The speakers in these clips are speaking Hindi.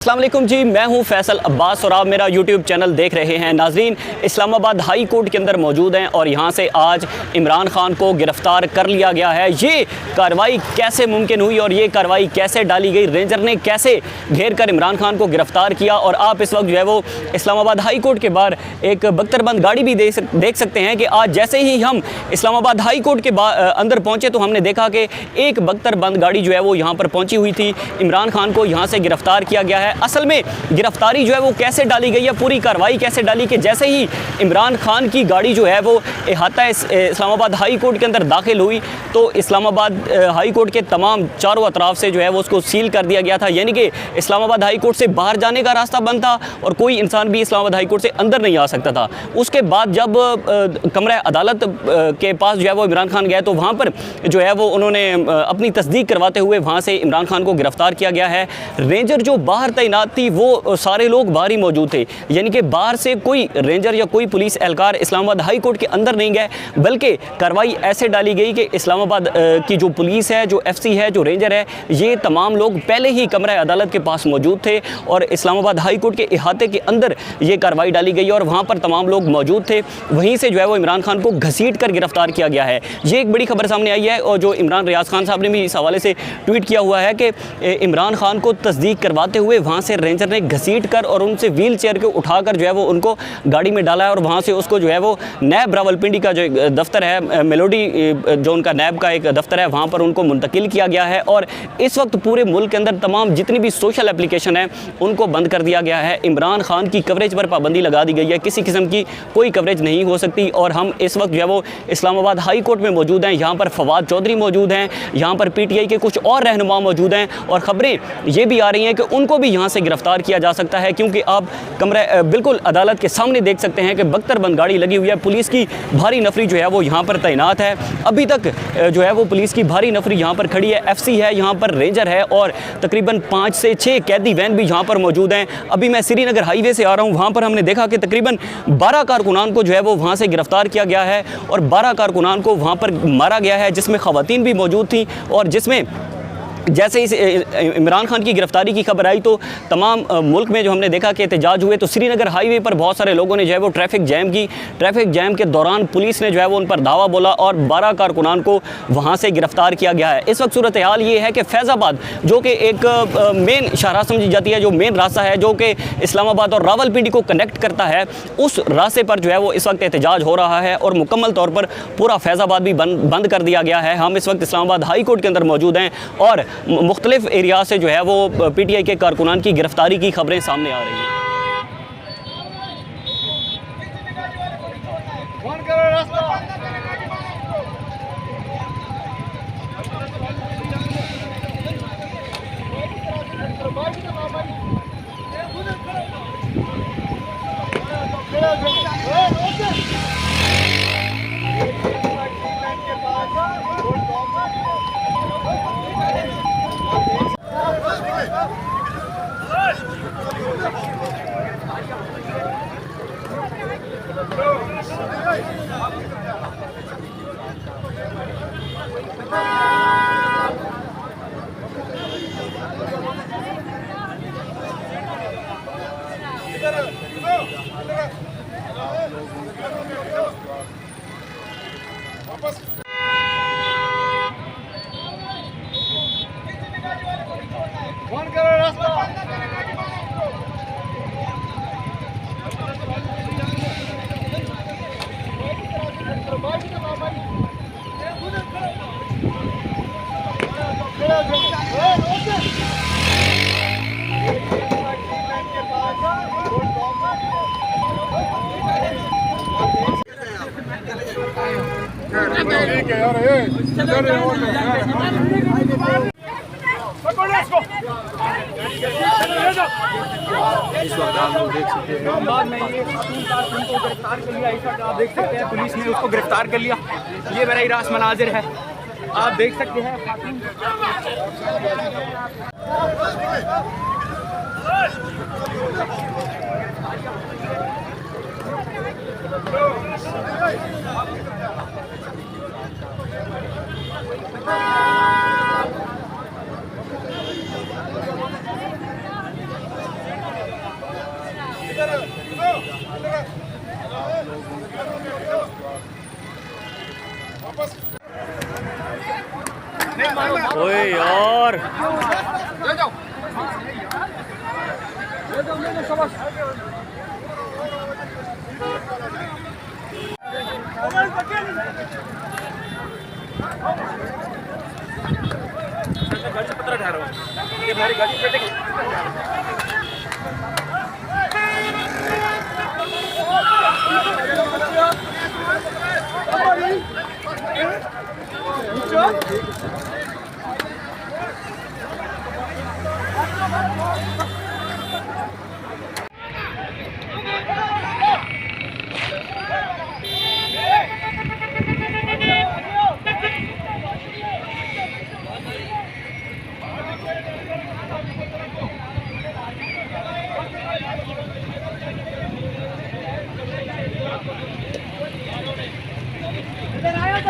अस्सलाम वालेकुम जी, मैं हूं फैसल अब्बास और आप मेरा यूट्यूब चैनल देख रहे हैं। नाजरीन, इस्लामाबाद हाई कोर्ट के अंदर मौजूद हैं और यहां से आज इमरान खान को गिरफ़्तार कर लिया गया है। ये कार्रवाई कैसे मुमकिन हुई और ये कार्रवाई कैसे डाली गई, रेंजर ने कैसे घेर कर इमरान खान को गिरफ़्तार किया। और आप इस वक्त जो है वो इस्लामाबाद हाई कोर्ट के बाहर एक बख्तरबंद गाड़ी भी देख सकते हैं कि आज जैसे ही हम इस्लामाबाद हाई कोर्ट के अंदर पहुँचे तो हमने देखा कि एक बख्तरबंद गाड़ी जो है वो यहाँ पर पहुँची हुई थी। इमरान खान को यहाँ से गिरफ़्तार किया गया है। असल में गिरफ्तारी जो है वो कैसे डाली गई है, पूरी कार्रवाई कैसे डाली कि जैसे ही इमरान खान की गाड़ी जो है वो अहाता इस्लामाबाद हाई कोर्ट के अंदर दाखिल हुई तो इस्लामाबाद हाई कोर्ट के तमाम चारों अतराफ से जो है वो उसको सील कर दिया गया था। यानी कि इस्लामाबाद हाई कोर्ट से बाहर जाने का रास्ता बंद था और कोई इंसान भी इस्लामाबाद हाई कोर्ट से अंदर नहीं आ सकता था। उसके बाद जब कमरा अदालत के पास जो है वो इमरान खान गए तो वहाँ पर जो है वो उन्होंने अपनी तस्दीक करवाते हुए वहाँ से इमरान खान को गिरफ़्तार किया गया है। रेंजर जो बाहर तैनात थी वो सारे लोग बाहर ही मौजूद थे, यानी कि बाहर से कोई रेंजर या कोई पुलिस एहलकार इस्लामाबाद हाई कोर्ट के अंदर नहीं गए, बल्कि कार्रवाई ऐसे डाली गई कि इस्लामाबाद की जो पुलिस है, जो एफसी है, जो रेंजर है, ये तमाम लोग पहले ही कमरा अदालत के पास मौजूद थे और इस्लामाबाद हाई कोर्ट के अहाते के अंदर ये कार्रवाई डाली गई और वहाँ पर तमाम लोग मौजूद थे। वहीं से जो है वो इमरान खान को घसीट कर गिरफ्तार किया गया है। ये एक बड़ी खबर सामने आई है और जो इमरान रियाज खान साहब ने भी इस हवाले से ट्वीट किया हुआ है कि इमरान खान को तस्दीक करवाते हुए वहाँ से रेंजर ने घसीट कर और उनसे व्हील चेयर के उठाकर जो है वो उनको गाड़ी में डाला है और वहाँ से उसको जो है वो नैब रावलपिंडी का जो दफ्तर है, मेलोडी जो उनका नैब का एक दफ्तर है, वहाँ पर उनको मुंतकिल किया गया है। और इस वक्त पूरे मुल्क के अंदर तमाम जितनी भी सोशल एप्लीकेशन है उनको बंद कर दिया गया है। इमरान खान की कवरेज पर पाबंदी लगा दी गई है, किसी किस्म की कोई कवरेज नहीं हो सकती। और हम इस वक्त जो है वो इस्लामाबाद हाई कोर्ट में मौजूद हैं। यहाँ पर फवाद चौधरी मौजूद हैं, यहाँ पर PTI के कुछ और रहनुमा मौजूद हैं और ख़बरें ये भी आ रही हैं कि उनको भी यहाँ से गिरफ्तार किया जा सकता है, क्योंकि आप कमरा बिल्कुल अदालत के सामने देख सकते हैं कि बख्तरबंद गाड़ी लगी हुई है। पुलिस की भारी नफरी जो है वो यहाँ पर तैनात है। अभी तक जो है वो पुलिस की भारी नफरी यहाँ पर खड़ी है, FC है, यहाँ पर रेंजर है और तकरीबन 5 से 6 कैदी वैन भी यहाँ पर मौजूद हैं। अभी मैं श्रीनगर हाईवे से आ रहा हूँ, वहाँ पर हमने देखा कि तकरीबन 12 कारकुनान को जो है वो वहाँ से गिरफ्तार किया गया है और 12 कारकुनान को वहाँ पर मारा गया है, जिसमें ख़वातीन भी मौजूद थी। और जिसमें जैसे ही इमरान खान की गिरफ्तारी की खबर आई तो तमाम मुल्क में जो हमने देखा कि एहतजाज हुए। तो श्रीनगर हाईवे पर बहुत सारे लोगों ने जो है वो ट्रैफिक जैम की। ट्रैफिक जैम के दौरान पुलिस ने जो है वो उन पर धावा बोला और 12 कारकुनान को वहाँ से गिरफ्तार किया गया है। इस वक्त सूरत हाल ये है कि फैज़ाबाद जो कि एक मेन शाहराह समझी जाती है, जो मेन रास्ता है जो कि इस्लामाबाद और रावलपिंडी को कनेक्ट करता है, उस रास्ते पर जो है वो इस वक्त एहतजाज हो रहा है और मुकम्मल तौर पर पूरा फैज़ाबाद भी बंद कर दिया गया है। हम इस वक्त इस्लामाबाद हाई कोर्ट के अंदर मौजूद हैं और मुख्तलिफ एरिया से जो है वो PTI के कारकुनान की गिरफ्तारी की खबरें सामने आ रही हैं। इस वक्त आप लोग देख सकते हैं बाद में ये को गिरफ्तार कर लिया। इस वक्त आप देख सकते हैं पुलिस ने उसको गिरफ्तार कर लिया। ये बड़ा ही रास मनाजिर है, आप देख सकते हैं। ओए यार गाड़ी पत्थर ठहरा हूँ ये हमारी गाड़ी बैठेगी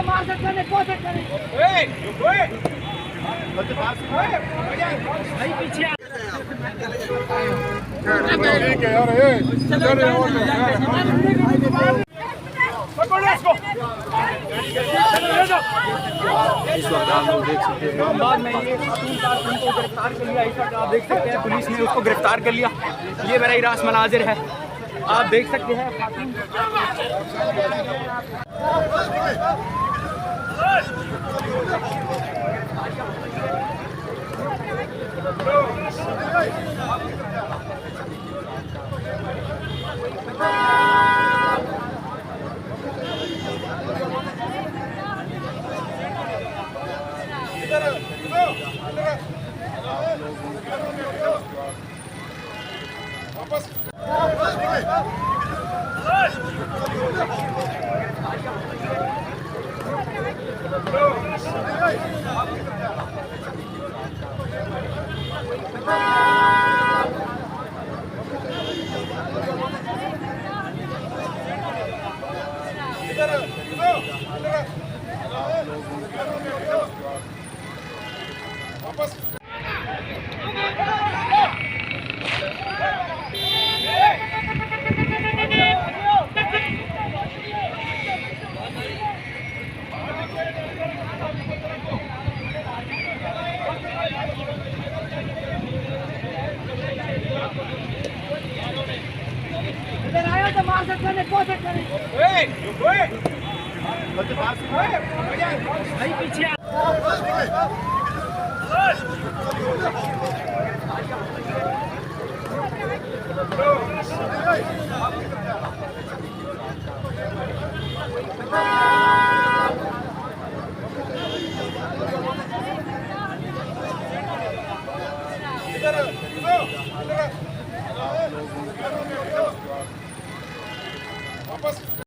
मार सकते नहीं पहुंच सकते नहीं पीछे इस वक्त आप लोग देख सकते हैं बाद में ये उनको गिरफ्तार कर लिया। इस वक्त आप देख सकते हैं पुलिस ने उसको गिरफ्तार कर लिया। ये मेरा ही रास मनाजिर है, आप देख सकते हैं। मार सकते नहीं पहुंच सकते नहीं पीछे इधर